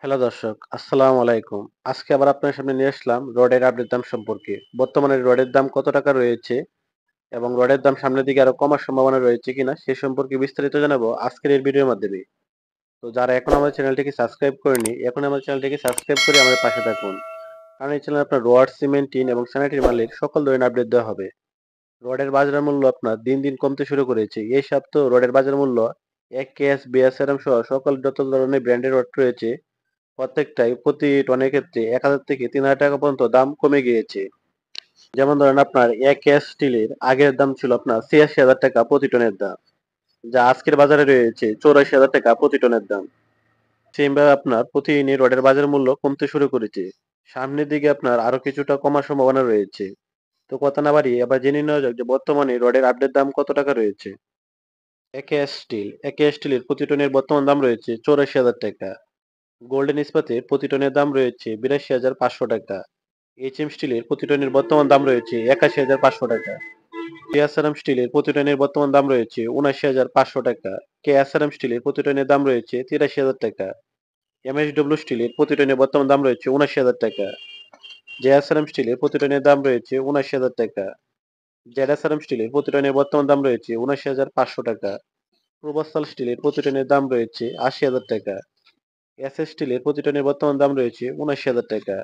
Hello দর্শক, আসসালামু আলাইকুম। আজকে আবার আপনার সামনে নিয়ে আসলাম রডের আপডেট দাম সম্পর্কে। বর্তমানে রডের দাম কত টাকা রয়েছে এবং রডের দাম সামনের দিকে আরো কমার সম্ভাবনা রয়েছে কিনা সে সম্পর্কে বিস্তারিত জানাবো আজকের এই ভিডিওর মাধ্যমে। তো যারা এখন আমাদের চ্যানেলটিকে সাবস্ক্রাইব করেনি, এখন আমাদের চ্যানেলটিকে সাবস্ক্রাইব করে আমাদের পাশে থাকুন। কারণ এই চ্যানেলে আপনার রড, সিমেন্ট, টিন এবং স্যানিটারি মালের সকল ধরনের আপডেট দেওয়া হবে। রডের বাজার মূল্য আপনার দিন দিন কমতে শুরু করেছে। এই সপ্তাহে রডের বাজার মূল্য একেএস, বিএসআরএম সহ সকল যত ধরনের ব্র্যান্ডের রড রয়েছে প্রত্যেকটাই প্রতি টনের ক্ষেত্রে ১,০০০ থেকে ৩,০০০ টাকা পর্যন্ত দাম কমে গিয়েছে। যেমন ধরেন আপনার একেএস স্টিলের আগের দাম ছিল আপনার ৮৬,০০০ টাকা প্রতি টনের দাম, যা আজকের বাজারে রয়েছে ৮৪,০০০ টাকা প্রতি টনের দাম। সেমভাবে আপনার প্রতিদিনই রডের বাজার মূল্য কমতে শুরু করেছে। সামনের দিকে আপনার আরো কিছুটা কমার সম্ভাবনা রয়েছে। তো কথা না বাড়িয়ে এবার জেনে নেওয়া যাক যে বর্তমানে রডের আপডেট দাম কত টাকা রয়েছে। একেএস স্টিলের প্রতি টনের বর্তমান দাম রয়েছে ৮৪,০০০ টাকা। গোল্ডেন ইস্পাতের প্রতি টনের দাম রয়েছে ৮২,৫০০ টাকা। এইচএম স্টিলের প্রতি টনের বর্তমান দাম রয়েছে ৮১,৫০০ টাকা। টিএসআরএম স্টিলের প্রতি টনের বর্তমান দাম রয়েছে ৭৯,৫০০ টাকা। কেএসআরএম স্টিলের প্রতি টনের দাম রয়েছে ৮৩,০০০ টাকা। এমএসডব্লিউ স্টিলের প্রতি টনের বর্তমান দাম রয়েছে ৭৯,০০০ টাকা। জেএসআরএম স্টিলের প্রতি টনের দাম রয়েছে ৭৯,০০০ টাকা। জেডএসআরএম স্টিলের প্রতি টনের বর্তমান দাম রয়েছে ৭৯,৫০০ টাকা। পূর্বাঞ্চল স্টিলের প্রতি টনের দাম রয়েছে ৮০,০০০ টাকা। এসএস স্টিলের প্রতি টনের বর্তমান দাম রয়েছে ৭৯,০০০ টাকা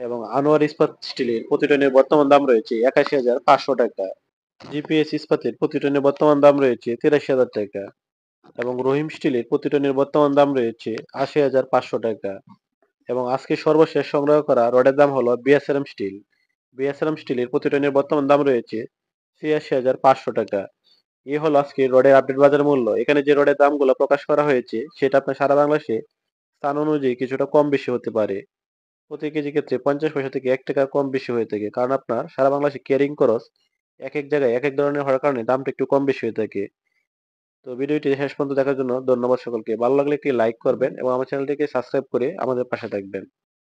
এবং আনোয়ার ইস্পাত স্টিলের প্রতি টনের বর্তমান দাম রয়েছে ৮১,৫০০ টাকা। জিপিএস ইস্পাতের প্রতি টনের বর্তমান দাম রয়েছে ৮৩,০০০ টাকা এবং রহিম স্টিলের প্রতি টনের বর্তমান দাম রয়েছে ৮০,৫০০ টাকা এবং আজকে সর্বশেষ সংগ্রহ করা রডের দাম হলো বিএসআরএম স্টিল। বিএসআরএম স্টিলের প্রতি টনের বর্তমান দাম রয়েছে ৮৬,৫০০ টাকা। এই হলো আজকে রডের আপডেট বাজার মূল্য। এখানে যে রডের দামগুলো প্রকাশ করা হয়েছে সেটা আপনার সারা বাংলাদেশে স্থান অনুযায়ী কিছুটা কম বেশি হতে পারে। প্রতি কেজি ক্ষেত্রে ৫০ পয়সা থেকে ৳১ কম বেশি হয়ে থাকে। কারণ আপনার সারা বাংলাদেশে ক্যারিং খরচ একেক জায়গায় একেক ধরনের হওয়ার কারণে দামটা একটু কম বেশি হয়ে থাকে। তো ভিডিওটি শেষ পর্যন্ত দেখার জন্য ধন্যবাদ সকলকে। ভালো লাগলে একটি লাইক করবেন এবং আমার চ্যানেলটিকে সাবস্ক্রাইব করে আমাদের পাশে থাকবেন।